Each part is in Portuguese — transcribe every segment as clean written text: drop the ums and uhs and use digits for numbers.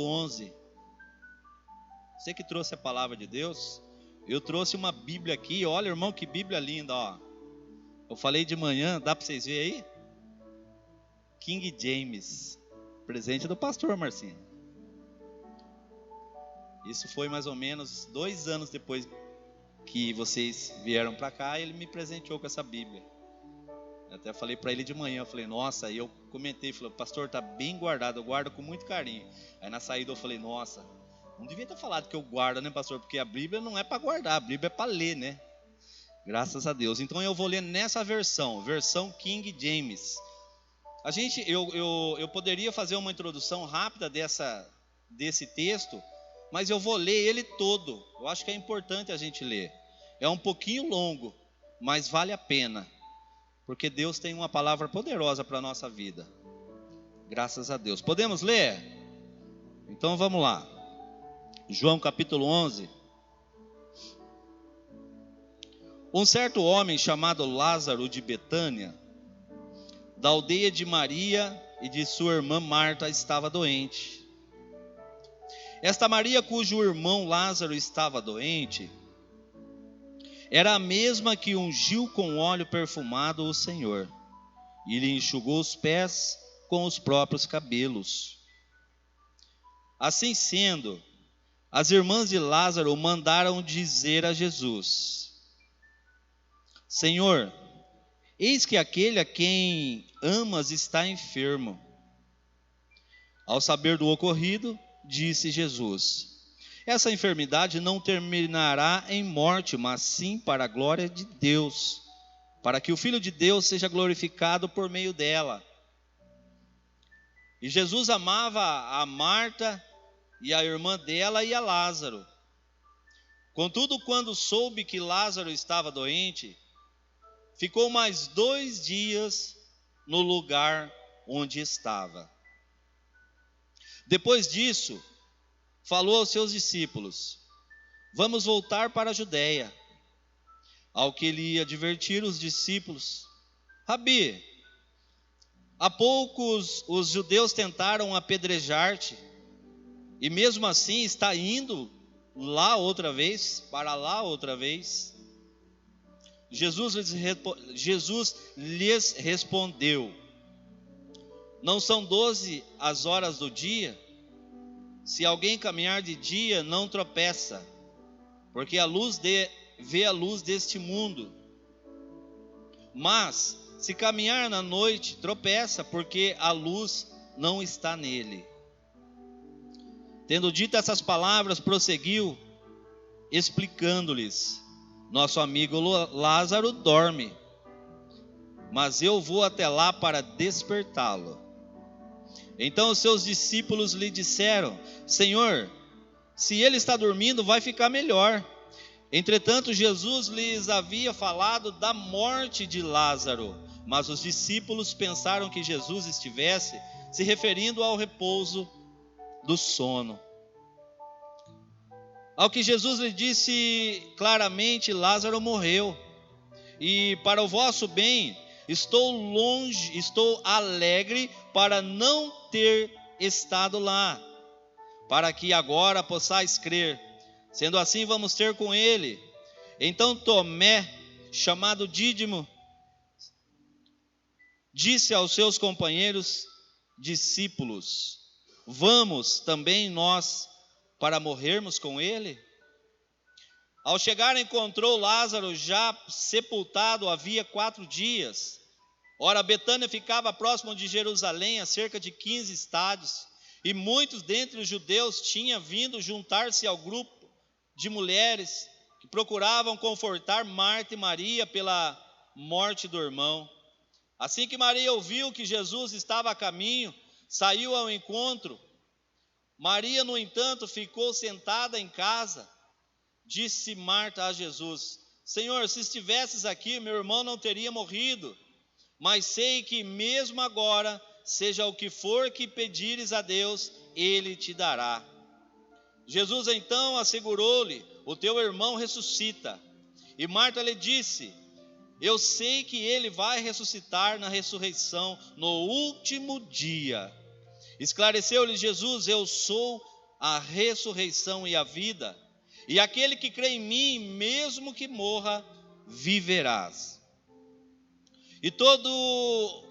capítulo 11. Você que trouxe a palavra de Deus, eu trouxe uma Bíblia aqui. Olha, irmão, que Bíblia linda, ó. Eu falei de manhã, dá para vocês verem aí? King James, presente do pastor Marcinho. Isso foi mais ou menos 2 anos depois que vocês vieram para cá, ele me presenteou com essa Bíblia. Eu até falei para ele de manhã, eu falei, nossa, aí eu comentei, falei, pastor, tá bem guardado, eu guardo com muito carinho. Aí na saída eu falei, nossa, não devia ter falado que eu guardo, né, pastor? Porque a Bíblia não é para guardar, a Bíblia é para ler, né? Graças a Deus. Então eu vou ler nessa versão King James. Eu poderia fazer uma introdução rápida desse texto, mas eu vou ler ele todo. Eu acho que é importante a gente ler. É um pouquinho longo, mas vale a pena, porque Deus tem uma palavra poderosa para a nossa vida. Graças a Deus. Podemos ler? Então vamos lá. João capítulo 11. Um certo homem chamado Lázaro de Betânia, da aldeia de Maria e de sua irmã Marta, estava doente. Esta Maria, cujo irmão Lázaro estava doente, era a mesma que ungiu com óleo perfumado o Senhor e lhe enxugou os pés com os próprios cabelos. Assim sendo, as irmãs de Lázaro mandaram dizer a Jesus: Senhor, eis que aquele a quem amas está enfermo. Ao saber do ocorrido, disse Jesus: essa enfermidade não terminará em morte, mas sim para a glória de Deus, para que o Filho de Deus seja glorificado por meio dela. E Jesus amava a Marta e a irmã dela e a Lázaro. Contudo, quando soube que Lázaro estava doente, ficou mais 2 dias no lugar onde estava. Depois disso, falou aos seus discípulos: vamos voltar para a Judeia. Ao que ele ia advertir os discípulos: Rabi, há poucos os judeus tentaram apedrejar-te, e mesmo assim está indo para lá outra vez. Jesus lhes respondeu: não são 12 as horas do dia? Se alguém caminhar de dia, não tropeça, porque vê a luz deste mundo. Mas, se caminhar na noite, tropeça, porque a luz não está nele. Tendo dito essas palavras, prosseguiu, explicando-lhes: nosso amigo Lázaro dorme, mas eu vou até lá para despertá-lo. Então os seus discípulos lhe disseram: Senhor, se ele está dormindo, vai ficar melhor. Entretanto, Jesus lhes havia falado da morte de Lázaro, mas os discípulos pensaram que Jesus estivesse se referindo ao repouso do sono. Ao que Jesus lhe disse claramente: Lázaro morreu, e para o vosso bem estou alegre para não ter estado lá, para que agora possais crer. Sendo assim, vamos ter com ele. Então Tomé, chamado Dídimo, disse aos seus companheiros discípulos: vamos também nós para morrermos com ele? Ao chegar, encontrou Lázaro já sepultado havia 4 dias. Ora, Betânia ficava próximo de Jerusalém, a cerca de 15 estádios, e muitos dentre os judeus tinham vindo juntar-se ao grupo de mulheres que procuravam confortar Marta e Maria pela morte do irmão. Assim que Maria ouviu que Jesus estava a caminho, saiu ao encontro. Maria, no entanto, ficou sentada em casa. Disse Marta a Jesus: Senhor, se estivesses aqui, meu irmão não teria morrido. Mas sei que mesmo agora, seja o que for que pedires a Deus, Ele te dará. Jesus então assegurou-lhe: o teu irmão ressuscita. E Marta lhe disse: eu sei que ele vai ressuscitar na ressurreição no último dia. Esclareceu-lhe Jesus: eu sou a ressurreição e a vida, e aquele que crê em mim, mesmo que morra, viverás. E todo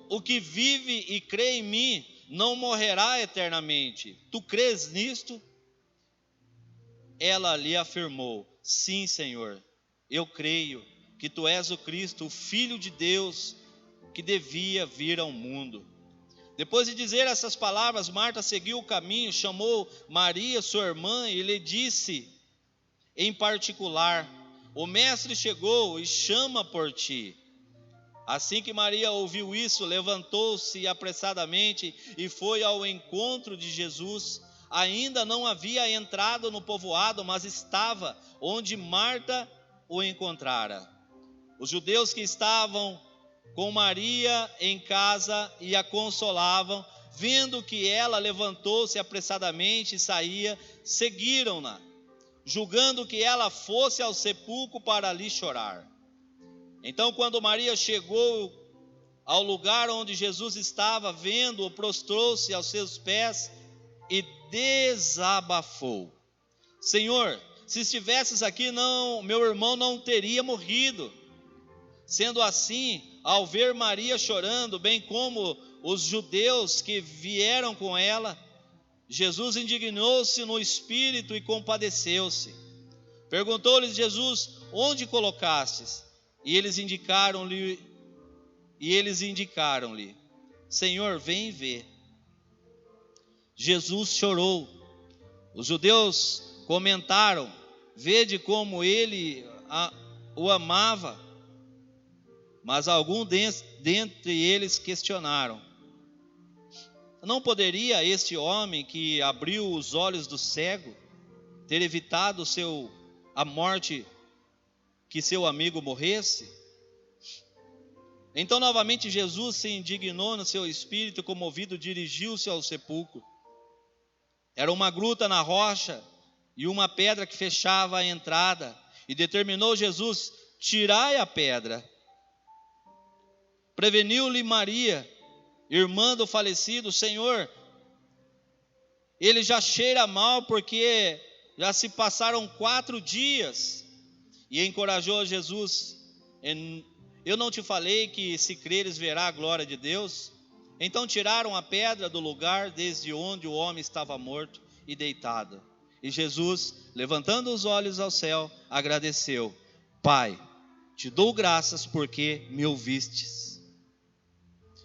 o que vive e crê em mim não morrerá eternamente. Tu crês nisto? Ela lhe afirmou: sim, Senhor, eu creio que tu és o Cristo, o Filho de Deus, que devia vir ao mundo. Depois de dizer essas palavras, Marta seguiu o caminho, chamou Maria, sua irmã, e lhe disse em particular: o mestre chegou e chama por ti. Assim que Maria ouviu isso, levantou-se apressadamente e foi ao encontro de Jesus. Ainda não havia entrado no povoado, mas estava onde Marta o encontrara. Os judeus que estavam com Maria em casa e a consolavam, vendo que ela levantou-se apressadamente e saía, seguiram-na, julgando que ela fosse ao sepulcro para ali chorar. Então, quando Maria chegou ao lugar onde Jesus estava, vendo-o, prostrou-se aos seus pés e desabafou: Senhor, se estivesses aqui, meu irmão não teria morrido. Sendo assim, ao ver Maria chorando, bem como os judeus que vieram com ela, Jesus indignou-se no espírito e compadeceu-se. Perguntou-lhes Jesus: onde colocastes? E eles indicaram-lhe: Senhor, vem e vê. Jesus chorou. Os judeus comentaram: vede como ele o amava. Mas alguns dentre eles questionaram: não poderia este homem que abriu os olhos do cego ter evitado a morte, que seu amigo morresse? Então novamente Jesus se indignou no seu espírito, comovido, dirigiu-se ao sepulcro. Era uma gruta na rocha e uma pedra que fechava a entrada. E determinou Jesus: tirai a pedra. Preveniu-lhe Maria, irmã do falecido: Senhor, ele já cheira mal, porque já se passaram 4 dias. E encorajou Jesus: eu não te falei que se creres verá a glória de Deus? Então tiraram a pedra do lugar desde onde o homem estava morto e deitado. E Jesus, levantando os olhos ao céu, agradeceu: Pai, te dou graças porque me ouvistes.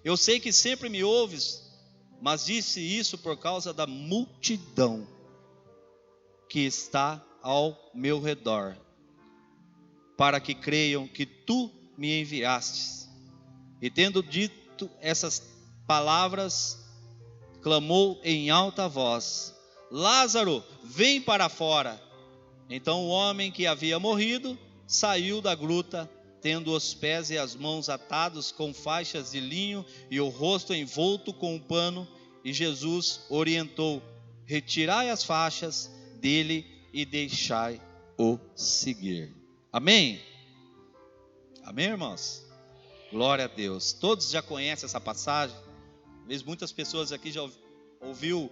Eu sei que sempre me ouves, mas disse isso por causa da multidão que está ao meu redor, para que creiam que tu me enviastes. E tendo dito essas palavras, clamou em alta voz: Lázaro, vem para fora. Então o homem que havia morrido saiu da gruta, tendo os pés e as mãos atados com faixas de linho e o rosto envolto com um pano. E Jesus orientou: retirai as faixas dele e deixai-o seguir. Amém? Amém, irmãos? Glória a Deus. Todos já conhecem essa passagem. Talvez muitas pessoas aqui já ouviu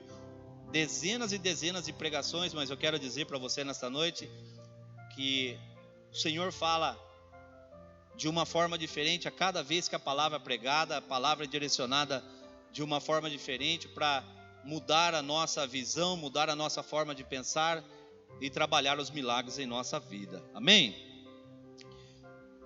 dezenas e dezenas de pregações, mas eu quero dizer para você nesta noite que o Senhor fala de uma forma diferente a cada vez que a palavra é pregada. A palavra é direcionada de uma forma diferente para mudar a nossa visão, mudar a nossa forma de pensar e trabalhar os milagres em nossa vida. Amém?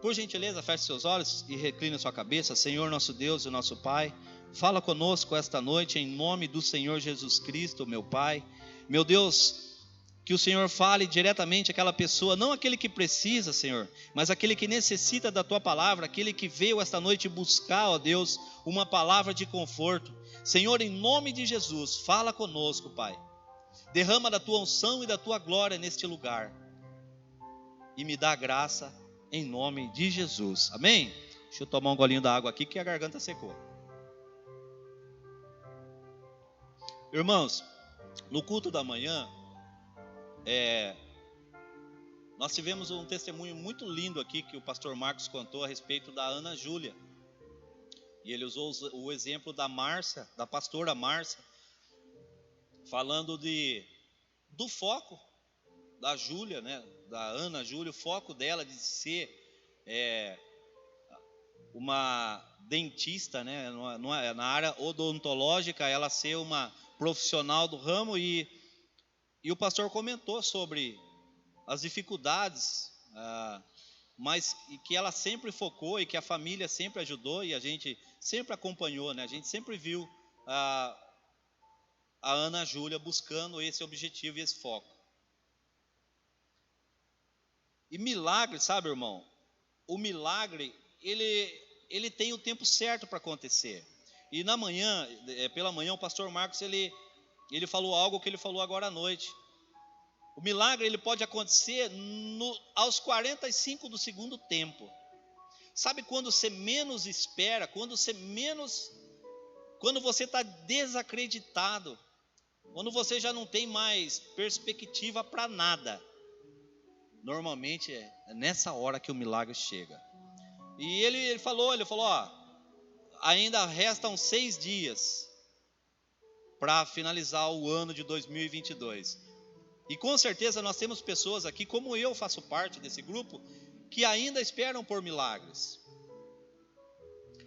Por gentileza, feche seus olhos e recline sua cabeça. Senhor nosso Deus e nosso Pai, fala conosco esta noite em nome do Senhor Jesus Cristo, meu Pai. Meu Deus, que o Senhor fale diretamente àquela pessoa, não aquele que precisa, Senhor, mas aquele que necessita da Tua palavra, aquele que veio esta noite buscar, ó Deus, uma palavra de conforto. Senhor, em nome de Jesus, fala conosco, Pai. Derrama da Tua unção e da Tua glória neste lugar. E me dá graça em nome de Jesus. Amém? Deixa eu tomar um golinho da água aqui que a garganta secou. Irmãos, no culto da manhã, nós tivemos um testemunho muito lindo aqui que o pastor Marcos contou a respeito da Ana Júlia. E ele usou o exemplo da Márcia, da pastora Márcia. falando do foco da Júlia, né, da Ana Júlia, o foco dela de ser uma dentista, né, na área odontológica, ela ser uma profissional do ramo, e o pastor comentou sobre as dificuldades, mas que ela sempre focou e que a família sempre ajudou e a gente sempre acompanhou, né? A gente sempre viu a Ana Júlia buscando esse objetivo e esse foco. E milagre, sabe, irmão? O milagre, ele tem o tempo certo para acontecer. E pela manhã, o pastor Marcos, ele falou algo que ele falou agora à noite. O milagre, ele pode acontecer aos 45 do segundo tempo. Sabe quando você menos espera, quando você está desacreditado, quando você já não tem mais perspectiva para nada. Normalmente é nessa hora que o milagre chega. E ele falou, ainda restam 6 dias para finalizar o ano de 2022. E com certeza nós temos pessoas aqui, como eu faço parte desse grupo, que ainda esperam por milagres.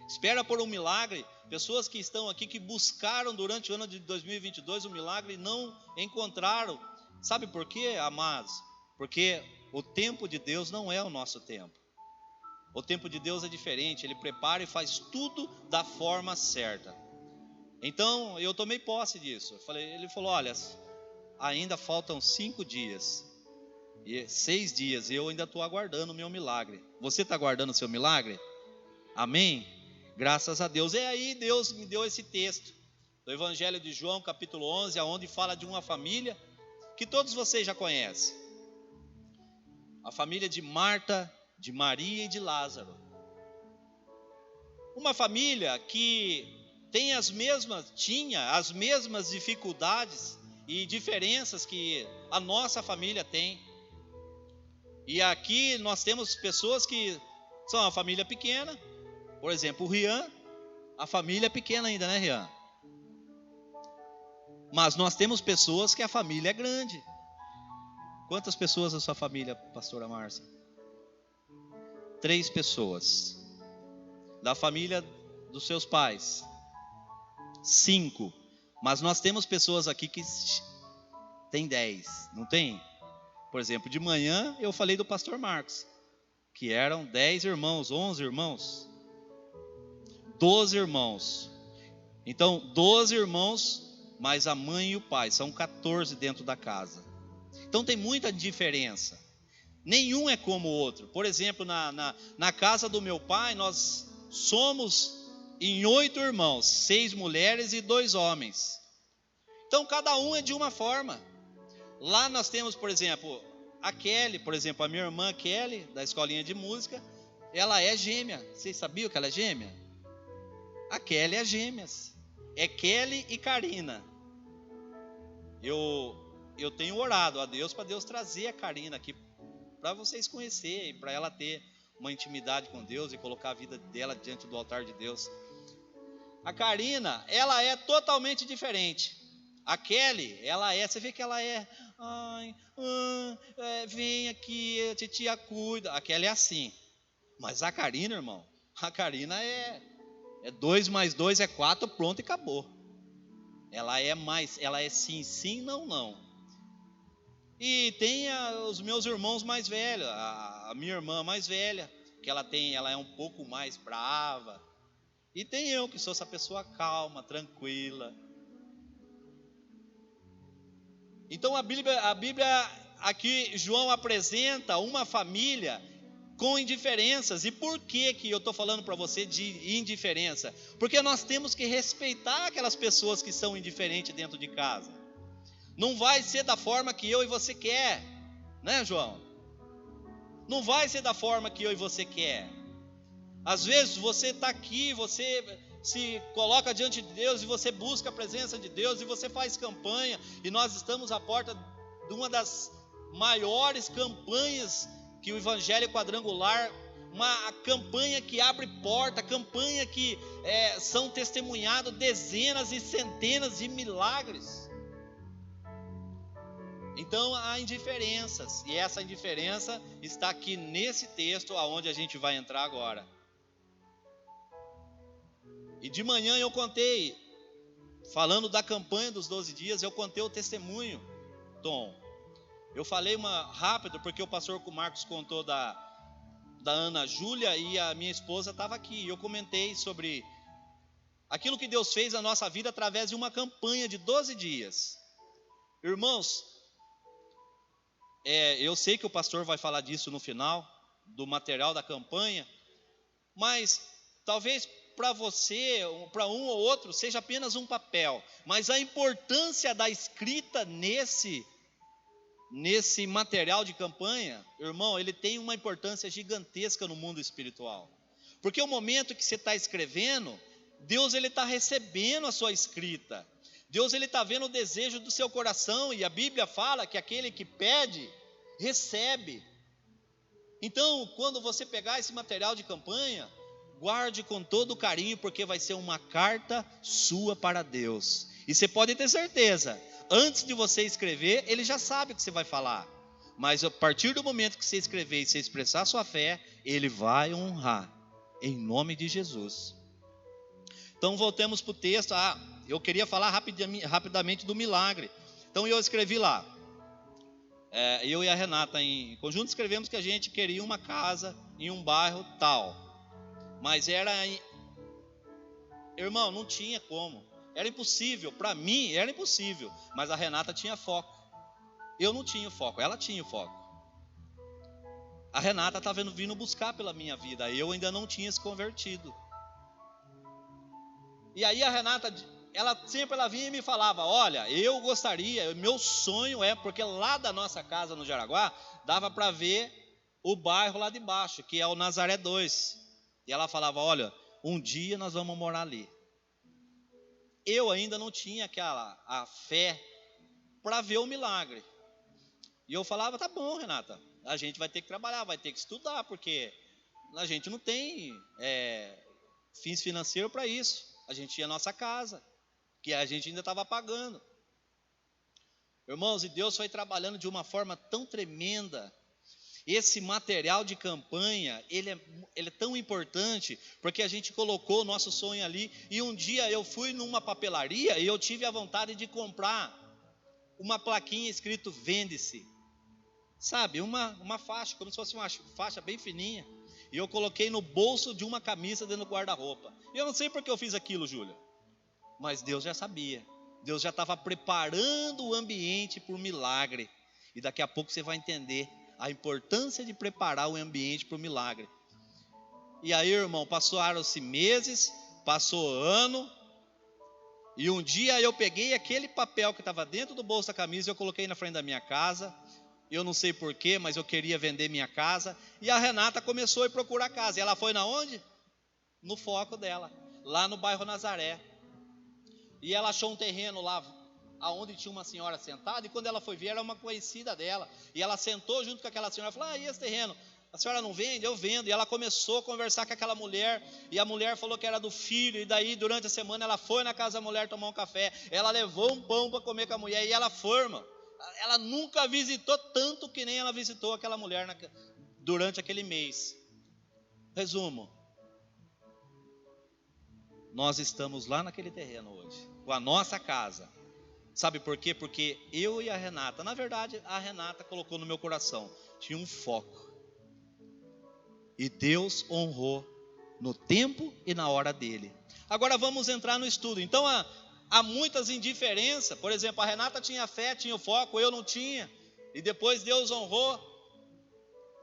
Espera por um milagre, pessoas que estão aqui, que buscaram durante o ano de 2022 um milagre e não encontraram. Sabe por quê, amados? Porque o tempo de Deus não é o nosso tempo. O tempo de Deus é diferente, Ele prepara e faz tudo da forma certa. Então, eu tomei posse disso. Ele falou, olha, ainda faltam 5 dias, e 6 dias, eu ainda estou aguardando o meu milagre. Você está aguardando o seu milagre? Amém? Graças a Deus. E aí Deus me deu esse texto, do Evangelho de João, capítulo 11, onde fala de uma família, que todos vocês já conhecem. A família de Marta, de Maria e de Lázaro. Uma família que tinha as mesmas dificuldades e diferenças que a nossa família tem. E aqui nós temos pessoas que são uma família pequena. Por exemplo, o Rian, a família é pequena ainda, né, Rian? Mas nós temos pessoas que a família é grande. Quantas pessoas na sua família, pastora Márcia? 3 pessoas. Da família dos seus pais, 5. Mas nós temos pessoas aqui que tem 10, não tem? Por exemplo, de manhã eu falei do pastor Marcos, que eram 10 irmãos, 11 irmãos, 12 irmãos. Então, 12 irmãos, mais a mãe e o pai, são 14 dentro da casa. Então tem muita diferença. Nenhum é como o outro. Por exemplo, na casa do meu pai, nós somos em 8 irmãos, 6 mulheres e 2 homens. Então cada um é de uma forma. Lá nós temos, por exemplo, a Kelly, por exemplo, a minha irmã Kelly, da escolinha de música, ela é gêmea. Vocês sabiam que ela é gêmea? A Kelly é gêmeas. É Kelly e Karina. Eu tenho orado a Deus para Deus trazer a Karina aqui para vocês conhecerem, para ela ter uma intimidade com Deus e colocar a vida dela diante do altar de Deus. A Karina, ela é totalmente diferente. A Kelly, você vê que ela vem aqui, a titia cuida. A Kelly é assim. Mas a Karina, irmão, a Karina é 2 mais 2 é 4, pronto e acabou. Ela é sim, sim, não, não. E tem os meus irmãos mais velhos, a minha irmã mais velha, que ela é um pouco mais brava. E tem eu, que sou essa pessoa calma, tranquila. Então a Bíblia aqui, João apresenta uma família com indiferenças. E por que eu estou falando para você de indiferença? Porque nós temos que respeitar aquelas pessoas que são indiferentes dentro de casa. Não vai ser da forma que eu e você quer, né, João? Não vai ser da forma que eu e você quer. Às vezes você está aqui, você se coloca diante de Deus e você busca a presença de Deus e você faz campanha, e nós estamos à porta de uma das maiores campanhas que o Evangelho Quadrangular, uma campanha que abre porta, campanha que são testemunhados dezenas e centenas de milagres. Então há indiferenças, e essa indiferença está aqui nesse texto aonde a gente vai entrar agora. E de manhã eu contei, falando da campanha dos 12 dias, eu contei o testemunho, Tom. Eu falei rápido, porque o pastor Marcos contou da Ana Júlia e a minha esposa estava aqui. Eu comentei sobre aquilo que Deus fez na nossa vida através de uma campanha de 12 dias. Irmãos, eu sei que o pastor vai falar disso no final, do material da campanha, mas talvez para você, para um ou outro, seja apenas um papel, mas a importância da escrita nesse material de campanha, irmão, ele tem uma importância gigantesca no mundo espiritual, porque o momento que você está escrevendo, Deus ele está recebendo a sua escrita, Deus ele está vendo o desejo do seu coração, e a Bíblia fala que aquele que pede, recebe. Então, quando você pegar esse material de campanha, guarde com todo carinho, porque vai ser uma carta sua para Deus, e você pode ter certeza, antes de você escrever, ele já sabe o que você vai falar, mas a partir do momento que você escrever e você expressar a sua fé, ele vai honrar, em nome de Jesus. Então voltemos para o texto. Eu queria falar rapidamente do milagre. Então eu escrevi lá, eu e a Renata em conjunto escrevemos que a gente queria uma casa em um bairro tal, mas irmão, não tinha como, era impossível, para mim era impossível, mas a Renata tinha foco, eu não tinha foco, ela tinha foco. A Renata estava vindo buscar pela minha vida, eu ainda não tinha se convertido. E aí a Renata, ela vinha e me falava, olha, eu gostaria, meu sonho porque lá da nossa casa no Jaraguá, dava para ver o bairro lá de baixo, que é o Nazaré 2, e ela falava, olha, um dia nós vamos morar ali. Eu ainda não tinha a fé para ver o milagre, e eu falava, tá bom, Renata, a gente vai ter que trabalhar, vai ter que estudar, porque a gente não tem fins financeiros para isso. A gente tinha a nossa casa, que a gente ainda estava pagando. Irmãos, e Deus foi trabalhando de uma forma tão tremenda. Esse material de campanha, ele é tão importante, porque a gente colocou o nosso sonho ali. E um dia eu fui numa papelaria e eu tive a vontade de comprar uma plaquinha escrito vende-se. Sabe, uma faixa, como se fosse uma faixa bem fininha. E eu coloquei no bolso de uma camisa dentro do guarda-roupa. E eu não sei porque eu fiz aquilo, Júlia, mas Deus já sabia. Deus já estava preparando o ambiente para o milagre. E daqui a pouco você vai entender a importância de preparar o ambiente para o milagre. E aí, irmão, passaram-se meses, passou ano, e um dia eu peguei aquele papel que estava dentro do bolso da camisa e eu coloquei na frente da minha casa. Eu não sei porquê, mas eu queria vender minha casa. E a Renata começou a procurar casa. E ela foi na onde? No foco dela, lá no bairro Nazaré. E ela achou um terreno lá, onde tinha uma senhora sentada. E quando ela foi ver, era uma conhecida dela. E ela sentou junto com aquela senhora e falou, e esse terreno? A senhora não vende? Eu vendo. E ela começou a conversar com aquela mulher. E a mulher falou que era do filho. E daí, durante a semana, ela foi na casa da mulher tomar um café. Ela levou um pão para comer com a mulher. E ela foi, irmão. Ela nunca visitou tanto que nem ela visitou aquela mulher durante aquele mês. Resumo, nós estamos lá naquele terreno hoje, com a nossa casa. Sabe por quê? Porque eu e a Renata, na verdade a Renata colocou no meu coração, tinha um foco, e Deus honrou no tempo e na hora dele. Agora vamos entrar no estudo. Então há muitas indiferenças. Por exemplo, a Renata tinha fé, tinha o foco, eu não tinha. E depois Deus honrou.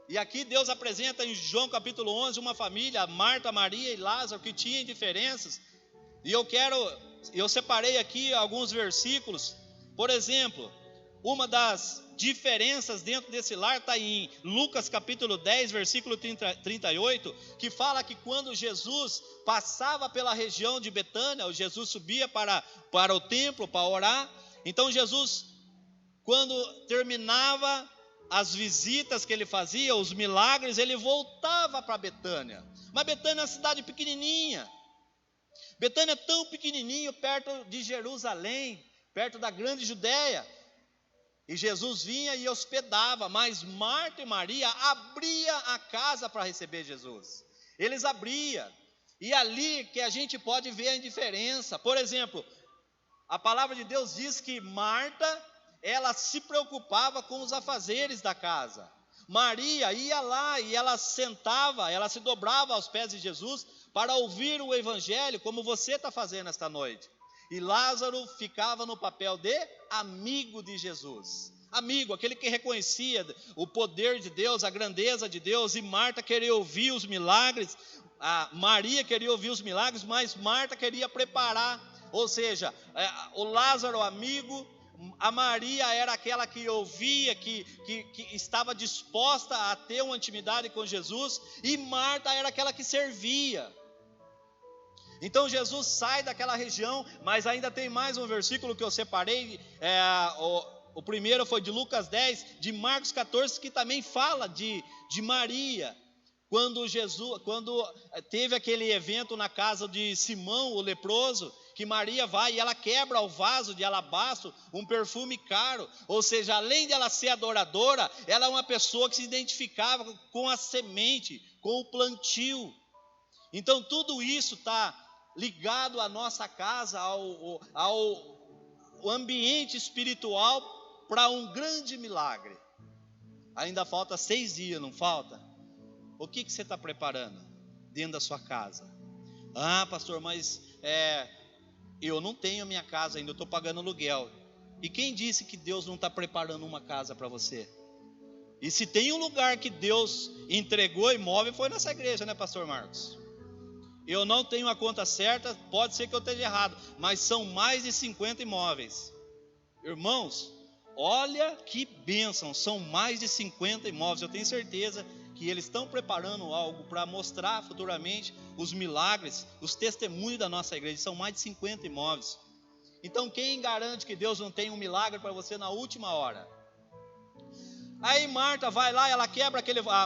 E aqui Deus apresenta em João capítulo 11 uma família, Marta, Maria e Lázaro, que tinha indiferenças. E eu separei aqui alguns versículos. Por exemplo, uma das diferenças dentro desse lar está em Lucas capítulo 10, versículo 38, que fala que quando Jesus passava pela região de Betânia, ou Jesus subia para o templo para orar, então Jesus, quando terminava as visitas que ele fazia, os milagres, ele voltava para Betânia. Mas Betânia é uma cidade pequenininha. Betânia é tão pequenininho, perto de Jerusalém, perto da grande Judéia. E Jesus vinha e hospedava, mas Marta e Maria abria a casa para receber Jesus. Eles abriam. E ali que a gente pode ver a indiferença. Por exemplo, a palavra de Deus diz que Marta, ela se preocupava com os afazeres da casa. Maria ia lá e ela sentava, ela se dobrava aos pés de Jesus para ouvir o evangelho, como você está fazendo esta noite. E Lázaro ficava no papel de amigo de Jesus. Amigo, aquele que reconhecia o poder de Deus, a grandeza de Deus. E Marta queria ouvir os milagres. Maria queria ouvir os milagres, mas Marta queria preparar. Ou seja, o Lázaro amigo, a Maria era aquela que ouvia, que estava disposta a ter uma intimidade com Jesus. E Marta era aquela que servia. Então Jesus sai daquela região, mas ainda tem mais um versículo que eu separei, o primeiro foi de Lucas 10, de Marcos 14, que também fala de Maria, quando teve aquele evento na casa de Simão, o leproso, que Maria vai e ela quebra o vaso de alabastro, um perfume caro, ou seja, além de ela ser adoradora, ela é uma pessoa que se identificava com a semente, com o plantio. Então tudo isso está ligado à nossa casa, ao ambiente espiritual para um grande milagre. Ainda falta 6 dias, não falta? O que você está preparando dentro da sua casa? Pastor, mas eu não tenho minha casa ainda, eu estou pagando aluguel. E quem disse que Deus não está preparando uma casa para você? E se tem um lugar que Deus entregou imóvel, foi nessa igreja, né, pastor Marcos? Eu não tenho a conta certa, pode ser que eu esteja errado, mas são mais de 50 imóveis. Irmãos, olha que bênção, são mais de 50 imóveis. Eu tenho certeza que eles estão preparando algo para mostrar futuramente os milagres, os testemunhos da nossa igreja. São mais de 50 imóveis. Então quem garante que Deus não tem um milagre para você na última hora? Aí Marta vai lá,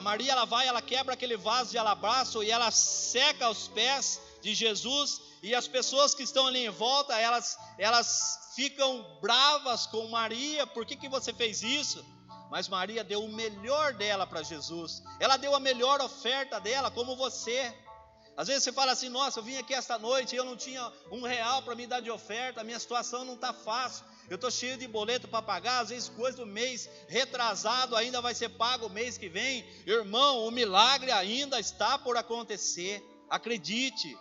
Maria ela vai, ela quebra aquele vaso de alabastro e ela seca os pés de Jesus, e as pessoas que estão ali em volta, elas ficam bravas com Maria. Por que você fez isso? Mas Maria deu o melhor dela para Jesus, ela deu a melhor oferta dela, como você. Às vezes você fala assim, nossa, eu vim aqui esta noite e eu não tinha R$1 para me dar de oferta, a minha situação não está fácil, eu estou cheio de boleto para pagar, às vezes coisa do mês retrasado ainda vai ser pago o mês que vem. Irmão, o milagre ainda está por acontecer, acredite.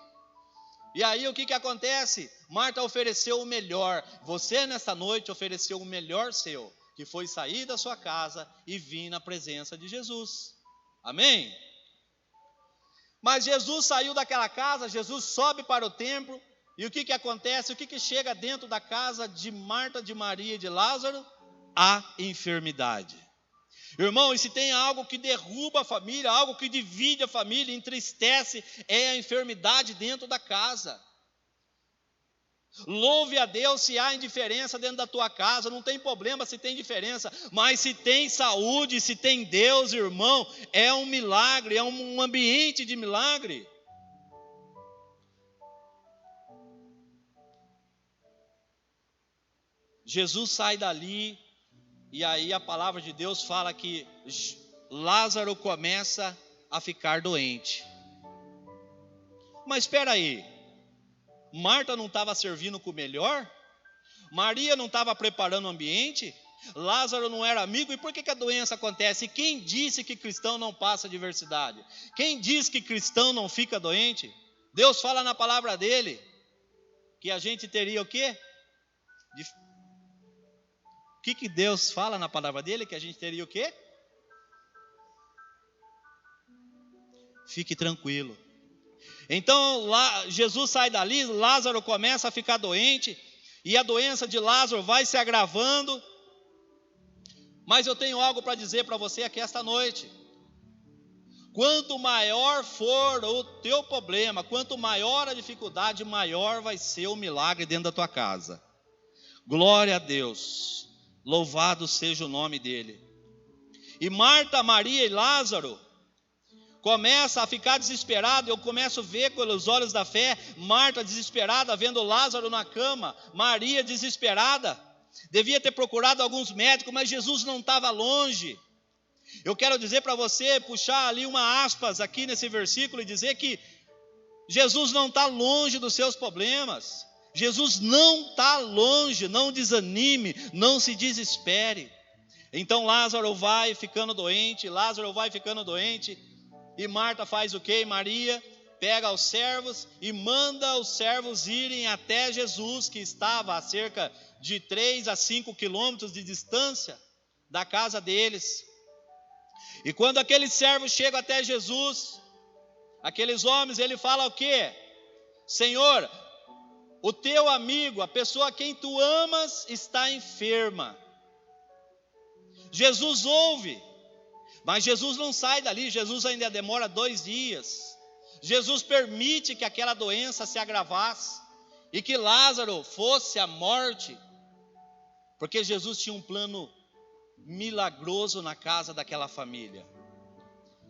E aí o que acontece? Marta ofereceu o melhor, você nesta noite ofereceu o melhor seu, que foi sair da sua casa e vir na presença de Jesus, amém? Mas Jesus saiu daquela casa, Jesus sobe para o templo, e o que acontece? O que chega dentro da casa de Marta, de Maria e de Lázaro? A enfermidade. Irmão, e se tem algo que derruba a família, algo que divide a família, entristece, é a enfermidade dentro da casa. Louve a Deus se há indiferença dentro da tua casa, não tem problema se tem diferença, mas se tem saúde, se tem Deus, irmão, é um milagre, é um ambiente de milagre. Jesus sai dali, e aí a palavra de Deus fala que Lázaro começa a ficar doente. Mas espera aí, Marta não estava servindo com o melhor? Maria não estava preparando o ambiente? Lázaro não era amigo? E por que a doença acontece? Quem disse que cristão não passa adversidade? Quem diz que cristão não fica doente? Deus fala na palavra dele que a gente teria o quê? O que Deus fala na palavra dele? Que a gente teria o quê? Fique tranquilo. Então Jesus sai dali, Lázaro começa a ficar doente, e a doença de Lázaro vai se agravando. Mas eu tenho algo para dizer para você aqui esta noite. Quanto maior for o teu problema, quanto maior a dificuldade, maior vai ser o milagre dentro da tua casa. Glória a Deus, louvado seja o nome dele. E Marta, Maria e Lázaro começa a ficar desesperado. Eu começo a ver pelos olhos da fé, Marta desesperada, vendo Lázaro na cama, Maria desesperada. devia ter procurado alguns médicos, mas Jesus não estava longe. Eu quero dizer para você, puxar ali uma aspas aqui nesse versículo e dizer que Jesus não está longe dos seus problemas. Jesus não está longe, não desanime, não se desespere. Então Lázaro vai ficando doente, e Marta faz o quê? Maria pega os servos e manda os servos irem até Jesus, que estava a cerca de 3 a 5 quilômetros de distância da casa deles. E quando aqueles servos chegam até Jesus, aqueles homens, ele fala o quê? Senhor, o teu amigo, a pessoa a quem tu amas, está enferma. Jesus ouve, mas Jesus não sai dali, Jesus ainda demora 2 dias. Jesus permite que aquela doença se agravasse e que Lázaro fosse à morte, porque Jesus tinha um plano milagroso na casa daquela família.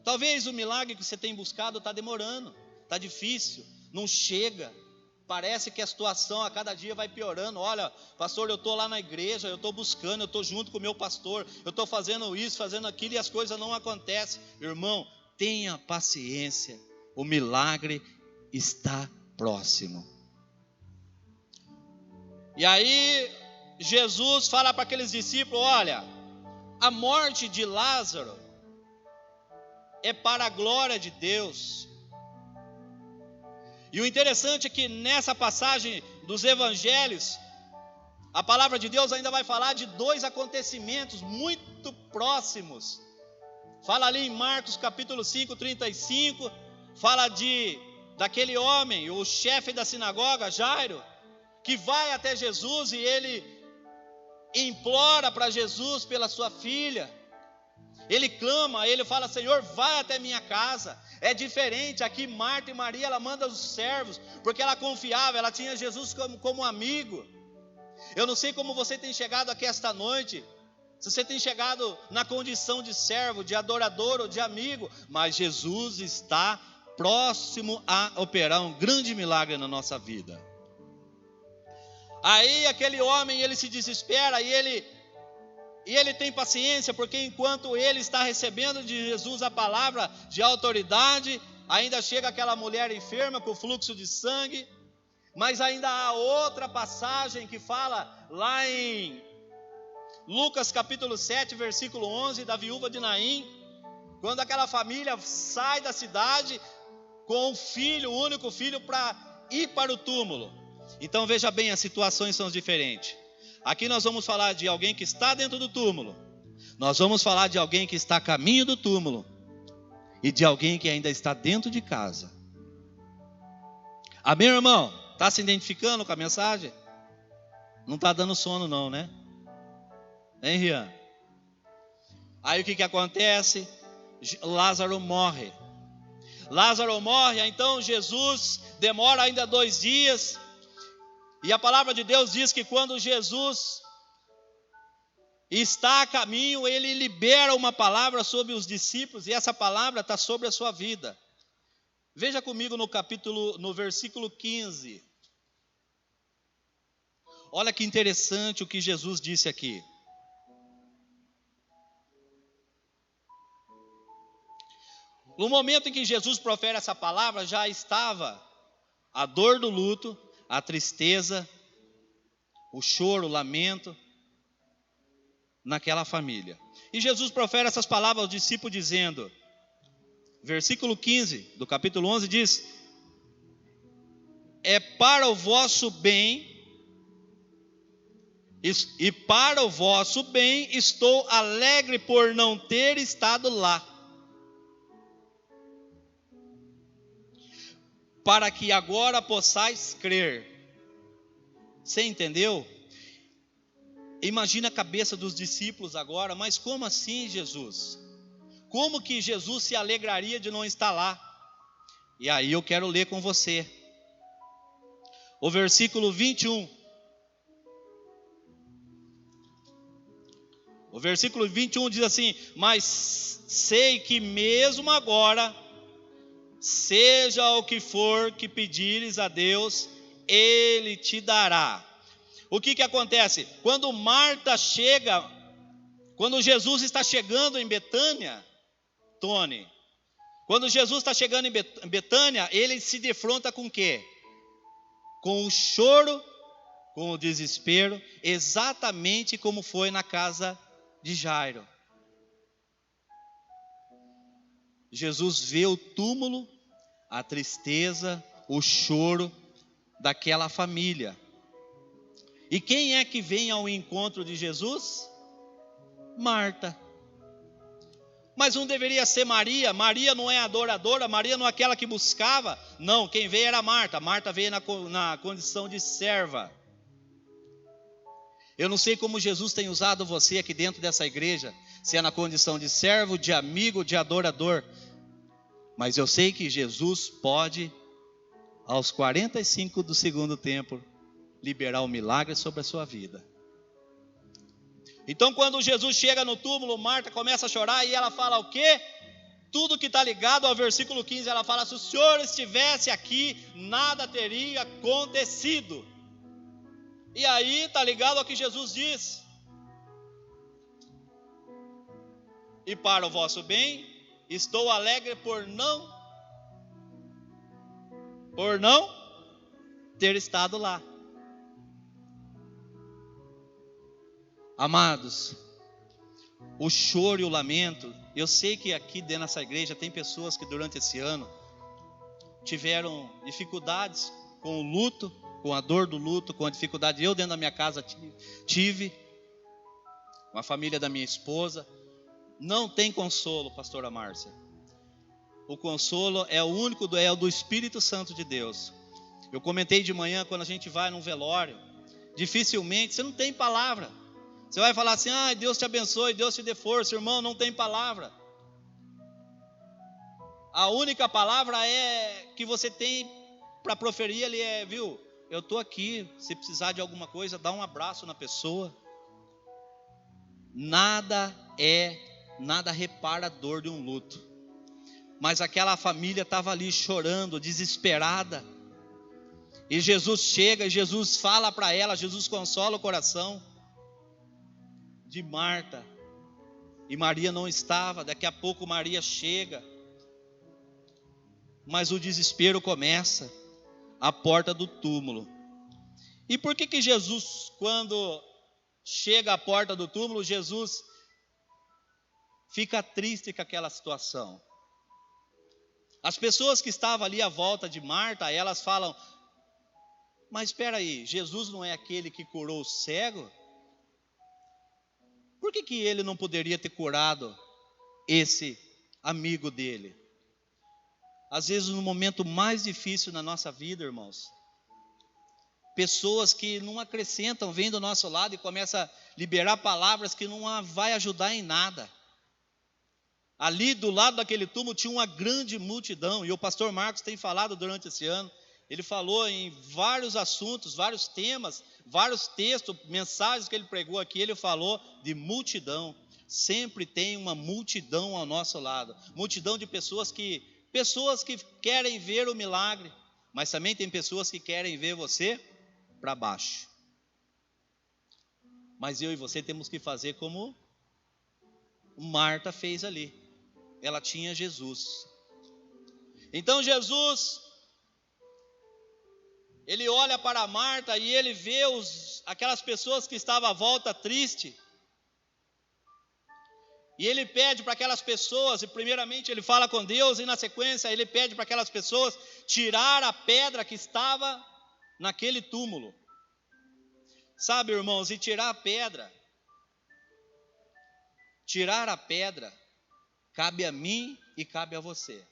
Talvez o milagre que você tem buscado está demorando, está difícil, não chega. Parece que a situação a cada dia vai piorando. Olha, pastor, eu estou lá na igreja, eu estou buscando, eu estou junto com o meu pastor, eu estou fazendo isso, fazendo aquilo e as coisas não acontecem. Irmão, tenha paciência, o milagre está próximo. E aí Jesus fala para aqueles discípulos: olha, a morte de Lázaro é para a glória de Deus. E o interessante é que nessa passagem dos evangelhos, a palavra de Deus ainda vai falar de 2 acontecimentos muito próximos. Fala ali em Marcos capítulo 5, 35, fala daquele homem, o chefe da sinagoga, Jairo, que vai até Jesus e ele implora para Jesus pela sua filha. Ele clama, ele fala: Senhor, vai até minha casa. É diferente, aqui Marta e Maria, ela manda os servos, porque ela confiava, ela tinha Jesus como amigo. Eu não sei como você tem chegado aqui esta noite, se você tem chegado na condição de servo, de adorador ou de amigo, mas Jesus está próximo a operar um grande milagre na nossa vida. Aí aquele homem, ele se desespera e ele tem paciência, porque enquanto ele está recebendo de Jesus a palavra de autoridade, ainda chega aquela mulher enferma com fluxo de sangue. Mas ainda há outra passagem que fala lá em Lucas capítulo 7, versículo 11, da viúva de Naim, quando aquela família sai da cidade com um filho, o único filho, para ir para o túmulo. Então veja bem, as situações são diferentes. Aqui nós vamos falar de alguém que está dentro do túmulo, nós vamos falar de alguém que está a caminho do túmulo, e de alguém que ainda está dentro de casa. Amém, irmão? Está se identificando com a mensagem? Não está dando sono não, né? Hein, Rian? Aí o que acontece? Lázaro morre. Então Jesus demora ainda 2 dias, e a palavra de Deus diz que quando Jesus está a caminho, ele libera uma palavra sobre os discípulos, e essa palavra está sobre a sua vida. Veja comigo no versículo 15. Olha que interessante o que Jesus disse aqui. No momento em que Jesus profere essa palavra, já estava a dor do luto, a tristeza, o choro, o lamento naquela família. E Jesus profere essas palavras aos discípulos dizendo, versículo 15 do capítulo 11 diz: é para o vosso bem, e para o vosso bem estou alegre por não ter estado lá, para que agora possais crer. Você entendeu? Imagina a cabeça dos discípulos agora: mas como assim, Jesus? Como que Jesus se alegraria de não estar lá? E aí eu quero ler com você o versículo 21. O versículo 21 diz assim: mas sei que mesmo agora, seja o que for que pedires a Deus, Ele te dará. o que acontece? Quando Marta chega, quando Jesus está chegando em Betânia, Tony, quando Jesus está chegando em Betânia, ele se defronta com o quê? Com o choro, com o desespero, exatamente como foi na casa de Jairo. Jesus vê o túmulo, a tristeza, o choro daquela família. E quem é que vem ao encontro de Jesus? Marta. Mas não deveria ser Maria? Maria não é adoradora, Maria não é aquela que buscava. Não, quem veio era Marta. Marta veio na condição de serva. Eu não sei como Jesus tem usado você aqui dentro dessa igreja, se é na condição de servo, de amigo, de adorador. Mas eu sei que Jesus pode, aos 45 do segundo tempo, liberar o milagre sobre a sua vida. Então quando Jesus chega no túmulo, Marta começa a chorar e ela fala o quê? Tudo que está ligado ao versículo 15, ela fala: se o Senhor estivesse aqui, nada teria acontecido. E aí está ligado ao que Jesus diz: e para o vosso bem, estou alegre por não ter estado lá. Amados, o choro e o lamento, eu sei que aqui dentro dessa igreja tem pessoas que durante esse ano tiveram dificuldades com o luto, com a dor do luto, com a dificuldade. Eu dentro da minha casa tive, com a família da minha esposa. Não tem consolo, pastora Márcia. O consolo é o único, é o do Espírito Santo de Deus. Eu comentei de manhã, quando a gente vai num velório, dificilmente, você não tem palavra. Você vai falar assim: Deus te abençoe, Deus te dê força. Irmão, não tem palavra. A única palavra que você tem para proferir ali viu, eu estou aqui, se precisar de alguma coisa, dá um abraço na pessoa. Nada repara a dor de um luto. Mas aquela família estava ali chorando, desesperada. E Jesus chega, e Jesus fala para ela, Jesus consola o coração de Marta. E Maria não estava, daqui a pouco Maria chega. Mas o desespero começa à porta do túmulo. E por que Jesus, quando chega à porta do túmulo, Jesus fica triste com aquela situação? As pessoas que estavam ali à volta de Marta, elas falam: mas espera aí, Jesus não é aquele que curou o cego? Por que ele não poderia ter curado esse amigo dele? Às vezes no momento mais difícil na nossa vida, irmãos, pessoas que não acrescentam, vêm do nosso lado e começam a liberar palavras que não vai ajudar em nada. Ali do lado daquele túmulo tinha uma grande multidão, e o pastor Marcos tem falado durante esse ano, ele falou em vários assuntos, vários temas, vários textos, mensagens que ele pregou aqui, ele falou de multidão. Sempre tem uma multidão ao nosso lado, multidão de pessoas que querem ver o milagre, mas também tem pessoas que querem ver você para baixo. Mas eu e você temos que fazer como Marta fez ali. Ela tinha Jesus. Então Jesus, ele olha para Marta e ele vê aquelas pessoas que estavam à volta triste. E ele pede para aquelas pessoas, e primeiramente ele fala com Deus, e na sequência ele pede para aquelas pessoas tirar a pedra que estava naquele túmulo. Sabe, irmãos, e tirar a pedra, cabe a mim e cabe a você.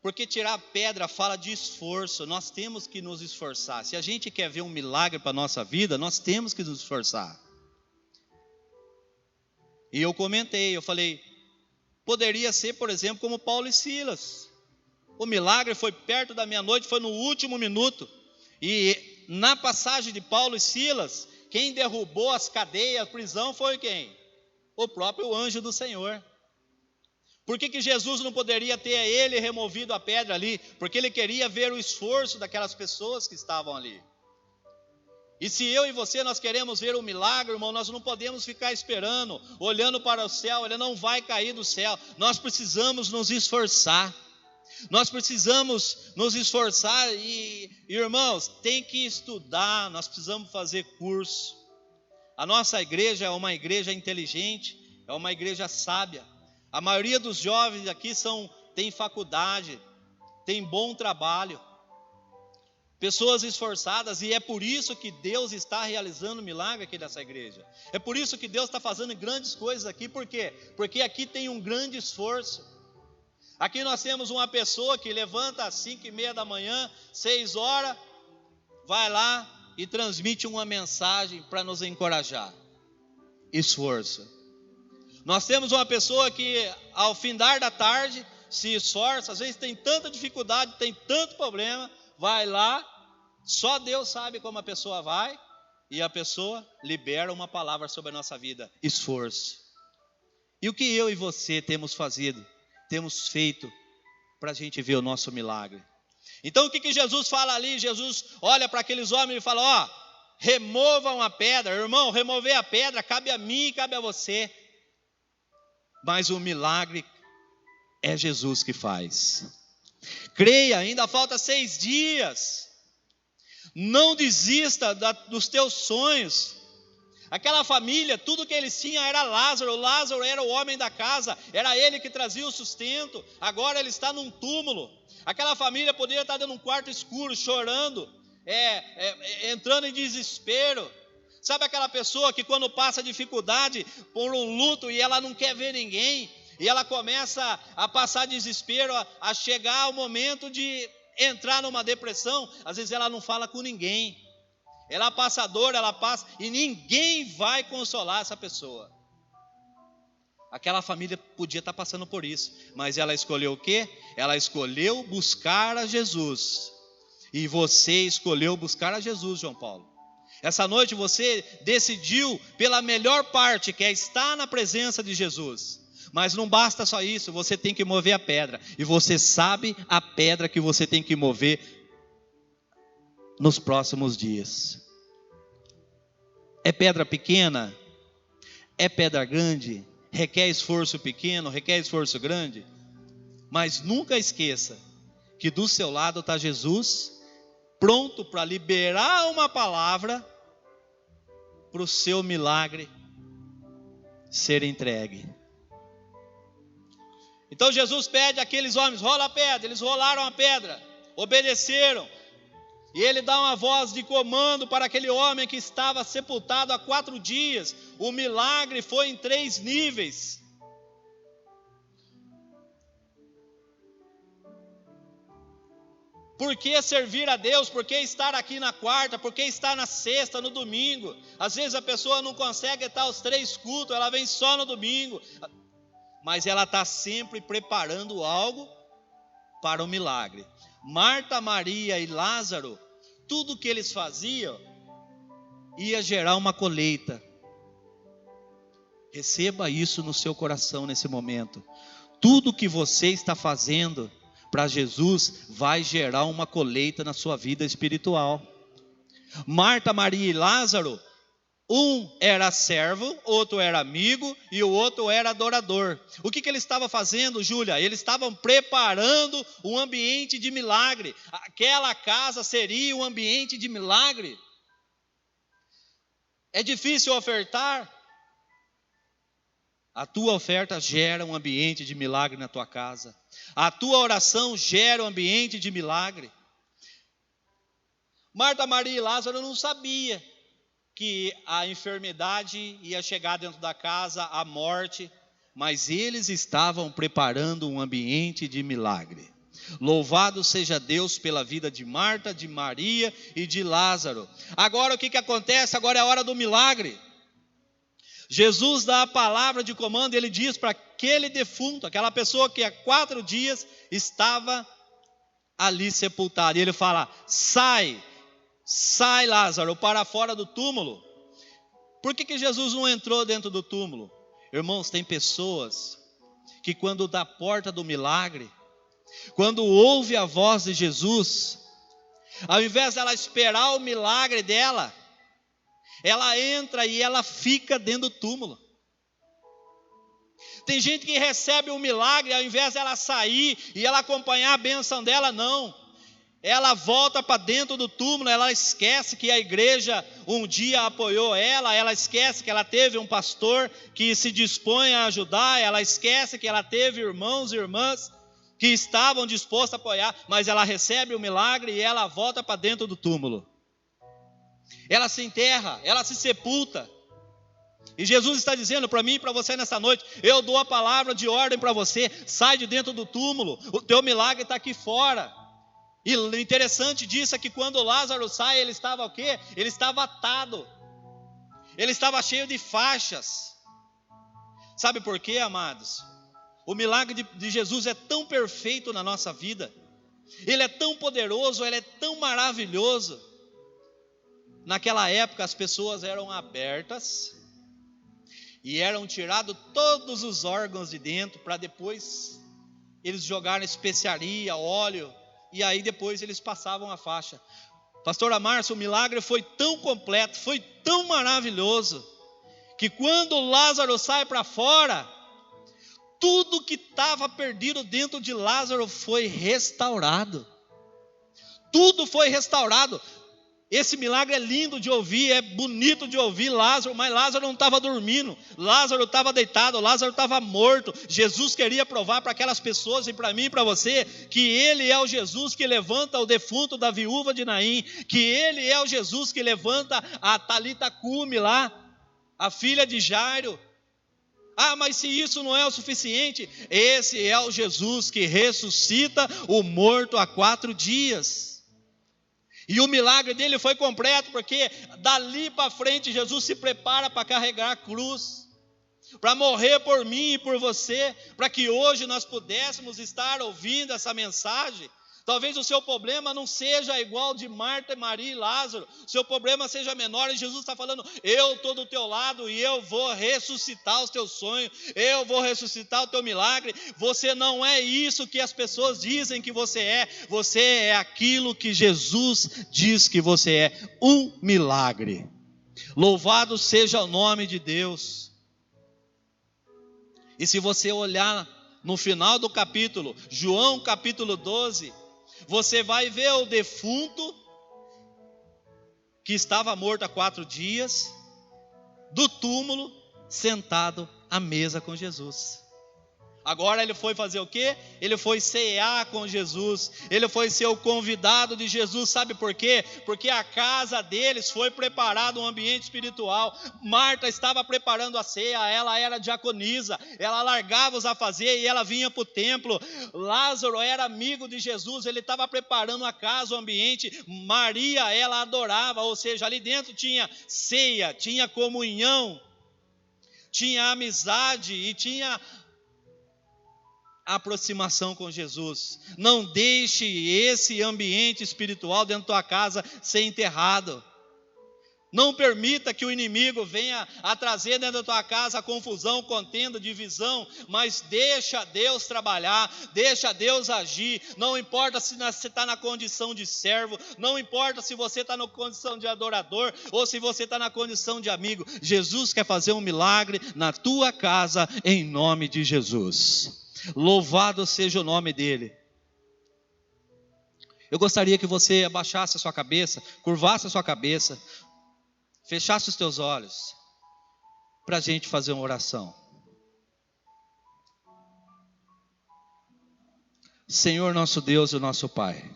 Porque tirar a pedra fala de esforço, nós temos que nos esforçar. Se a gente quer ver um milagre para a nossa vida, nós temos que nos esforçar. E eu comentei, eu falei, poderia ser, por exemplo, como Paulo e Silas. O milagre foi perto da meia-noite, foi no último minuto. E na passagem de Paulo e Silas, quem derrubou as cadeias, a prisão foi quem? O próprio anjo do Senhor. Por que Jesus não poderia ter ele removido a pedra ali? Porque ele queria ver o esforço daquelas pessoas que estavam ali. E se eu e você nós queremos ver o milagre, irmão, nós não podemos ficar esperando, olhando para o céu, ele não vai cair do céu. Nós precisamos nos esforçar. Nós precisamos nos esforçar e, irmãos, tem que estudar, nós precisamos fazer curso. A nossa igreja é uma igreja inteligente, é uma igreja sábia. A maioria dos jovens aqui tem faculdade, tem bom trabalho. Pessoas esforçadas, e é por isso que Deus está realizando milagre aqui nessa igreja. É por isso que Deus está fazendo grandes coisas aqui. Por quê? Porque aqui tem um grande esforço. Aqui nós temos uma pessoa que levanta às 5:30 da manhã, 6 horas, vai lá e transmite uma mensagem para nos encorajar. Esforço. Nós temos uma pessoa que ao findar da tarde se esforça, às vezes tem tanta dificuldade, tem tanto problema, vai lá, só Deus sabe como a pessoa vai, e a pessoa libera uma palavra sobre a nossa vida, esforço. E o que eu e você temos feito para a gente ver o nosso milagre? Então o que Jesus fala ali? Jesus olha para aqueles homens e fala, removam a pedra. Irmão, remover a pedra cabe a mim e cabe a você, mas o milagre é Jesus que faz. Creia, ainda falta 6 dias. Não desista dos teus sonhos. Aquela família, tudo que eles tinham era Lázaro. Lázaro era o homem da casa, era ele que trazia o sustento. Agora ele está num túmulo. Aquela família poderia estar dentro de um quarto escuro, chorando, entrando em desespero. Sabe aquela pessoa que quando passa dificuldade por um luto e ela não quer ver ninguém, e ela começa a passar desespero, a chegar ao momento de entrar numa depressão. Às vezes ela não fala com ninguém, ela passa dor, ela passa, e ninguém vai consolar essa pessoa. Aquela família podia estar passando por isso, mas ela escolheu o quê? Ela escolheu buscar a Jesus. E você escolheu buscar a Jesus, João Paulo. Essa noite você decidiu pela melhor parte, que é estar na presença de Jesus. Mas não basta só isso, você tem que mover a pedra. E você sabe a pedra que você tem que mover nos próximos dias. É pedra pequena? É pedra grande? Requer esforço pequeno? Requer esforço grande? Mas nunca esqueça que do seu lado está Jesus, pronto para liberar uma palavra para o seu milagre ser entregue. Então Jesus pede àqueles homens, rola a pedra. Eles rolaram a pedra, obedeceram. E ele dá uma voz de comando para aquele homem que estava sepultado há 4 dias. O milagre foi em 3 níveis. Por que servir a Deus? Por que estar aqui na quarta? Por que estar na sexta, no domingo? Às vezes a pessoa não consegue estar os 3 cultos, ela vem só no domingo. Mas ela está sempre preparando algo para o milagre. Marta, Maria e Lázaro, tudo que eles faziam ia gerar uma colheita. Receba isso no seu coração nesse momento. Tudo que você está fazendo para Jesus vai gerar uma colheita na sua vida espiritual. Marta, Maria e Lázaro, um era servo, outro era amigo e o outro era adorador. O que ele estava fazendo, Júlia? Eles estavam preparando um ambiente de milagre. Aquela casa seria um ambiente de milagre. É difícil ofertar? A tua oferta gera um ambiente de milagre na tua casa. A tua oração gera um ambiente de milagre. Marta, Maria e Lázaro não sabiam que a enfermidade ia chegar dentro da casa, a morte, mas eles estavam preparando um ambiente de milagre. Louvado seja Deus pela vida de Marta, de Maria e de Lázaro. Agora o que acontece? Agora é a hora do milagre. Jesus dá a palavra de comando e ele diz para aquele defunto, aquela pessoa que há 4 dias estava ali sepultada. E ele fala, sai Lázaro para fora do túmulo. Por que Jesus não entrou dentro do túmulo? Irmãos, tem pessoas que quando da porta do milagre, quando ouve a voz de Jesus, ao invés dela esperar o milagre dela, ela entra e ela fica dentro do túmulo. Tem gente que recebe um milagre, ao invés dela sair e ela acompanhar a bênção dela, não. Ela volta para dentro do túmulo, ela esquece que a igreja um dia apoiou ela esquece que ela teve um pastor que se dispõe a ajudar, ela esquece que ela teve irmãos e irmãs que estavam dispostos a apoiar, mas ela recebe o milagre e ela volta para dentro do túmulo. Ela se enterra, ela se sepulta. E Jesus está dizendo para mim e para você nessa noite: eu dou a palavra de ordem para você, sai de dentro do túmulo, o teu milagre está aqui fora. E o interessante disso é que quando Lázaro sai, ele estava o quê? Ele estava atado, ele estava cheio de faixas. Sabe por quê, amados? O milagre de Jesus é tão perfeito na nossa vida, ele é tão poderoso, ele é tão maravilhoso. Naquela época as pessoas eram abertas e eram tirados todos os órgãos de dentro, para depois eles jogarem especiaria, óleo, e aí depois eles passavam a faixa. Pastora Márcia, o milagre foi tão completo, foi tão maravilhoso, que quando Lázaro sai para fora, tudo que estava perdido dentro de Lázaro foi restaurado. Tudo foi restaurado. Esse milagre é lindo de ouvir, é bonito de ouvir Lázaro, mas Lázaro não estava dormindo, Lázaro estava deitado, Lázaro estava morto. Jesus queria provar para aquelas pessoas e para mim e para você, que Ele é o Jesus que levanta o defunto da viúva de Naim, que Ele é o Jesus que levanta a Talita Cume lá, a filha de Jairo. Ah, mas se isso não é o suficiente, esse é o Jesus que ressuscita o morto há 4 dias. E o milagre dele foi completo, porque dali para frente Jesus se prepara para carregar a cruz, para morrer por mim e por você, para que hoje nós pudéssemos estar ouvindo essa mensagem. Talvez o seu problema não seja igual de Marta, Maria e Lázaro, o seu problema seja menor, e Jesus está falando: eu estou do teu lado e eu vou ressuscitar os teus sonhos, eu vou ressuscitar o teu milagre. Você não é isso que as pessoas dizem que você é aquilo que Jesus diz que você é, um milagre. Louvado seja o nome de Deus. E se você olhar no final do capítulo, João capítulo 12, você vai ver o defunto que estava morto há 4 dias, do túmulo, sentado à mesa com Jesus. Agora ele foi fazer o quê? Ele foi cear com Jesus, ele foi ser o convidado de Jesus. Sabe por quê? Porque a casa deles foi preparado um ambiente espiritual. Marta estava preparando a ceia, ela era diaconisa, ela largava os afazeres e ela vinha para o templo. Lázaro era amigo de Jesus, ele estava preparando a casa, o ambiente. Maria, ela adorava, ou seja, ali dentro tinha ceia, tinha comunhão, tinha amizade e tinha aproximação com Jesus. Não deixe esse ambiente espiritual dentro da tua casa ser enterrado. Não permita que o inimigo venha a trazer dentro da tua casa a confusão, contenda, divisão, mas deixa Deus trabalhar, deixa Deus agir. Não importa se você está na condição de servo, não importa se você está na condição de adorador, ou se você está na condição de amigo. Jesus quer fazer um milagre na tua casa, em nome de Jesus. Louvado seja o nome dele. Eu gostaria que você abaixasse a sua cabeça, curvasse a sua cabeça, fechasse os teus olhos, para a gente fazer uma oração. Senhor nosso Deus e nosso Pai,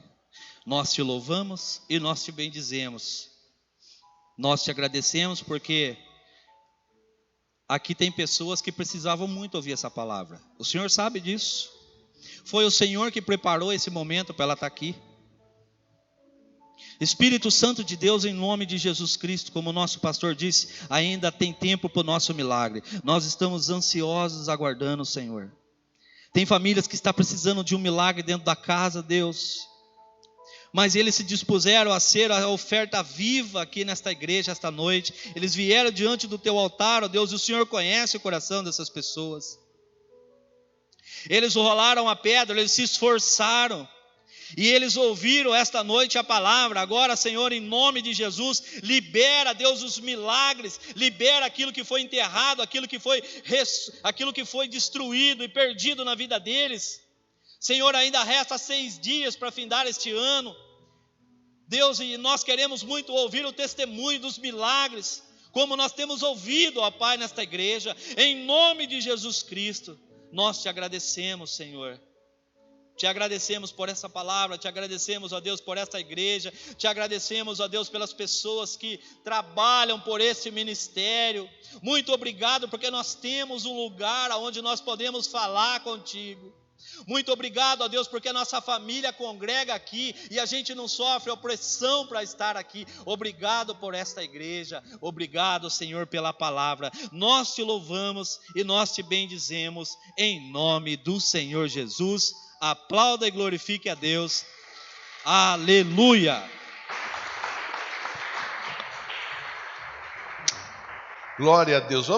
nós te louvamos e nós te bendizemos. Nós te agradecemos porque aqui tem pessoas que precisavam muito ouvir essa palavra. O Senhor sabe disso. Foi o Senhor que preparou esse momento para ela estar aqui. Espírito Santo de Deus, em nome de Jesus Cristo, como o nosso pastor disse, ainda tem tempo para o nosso milagre. Nós estamos ansiosos aguardando o Senhor. Tem famílias que estão precisando de um milagre dentro da casa, Deus. Mas eles se dispuseram a ser a oferta viva aqui nesta igreja, esta noite. Eles vieram diante do teu altar, ó Deus, e o Senhor conhece o coração dessas pessoas. Eles rolaram a pedra, eles se esforçaram. E eles ouviram esta noite a palavra. Agora, Senhor, em nome de Jesus, libera, Deus, os milagres, libera aquilo que foi enterrado, aquilo que foi destruído e perdido na vida deles. Senhor, ainda resta 6 dias para findar este ano. Deus, e nós queremos muito ouvir o testemunho dos milagres, como nós temos ouvido, ó Pai, nesta igreja. Em nome de Jesus Cristo, nós te agradecemos, Senhor. Te agradecemos por essa palavra, te agradecemos, ó Deus, por esta igreja, te agradecemos, ó Deus, pelas pessoas que trabalham por esse ministério. Muito obrigado, porque nós temos um lugar onde nós podemos falar contigo. Muito obrigado, ó Deus, porque a nossa família congrega aqui e a gente não sofre opressão para estar aqui. Obrigado por esta igreja, obrigado, Senhor, pela palavra. Nós te louvamos e nós te bendizemos em nome do Senhor Jesus. Aplauda e glorifique a Deus. Aleluia. Glória a Deus.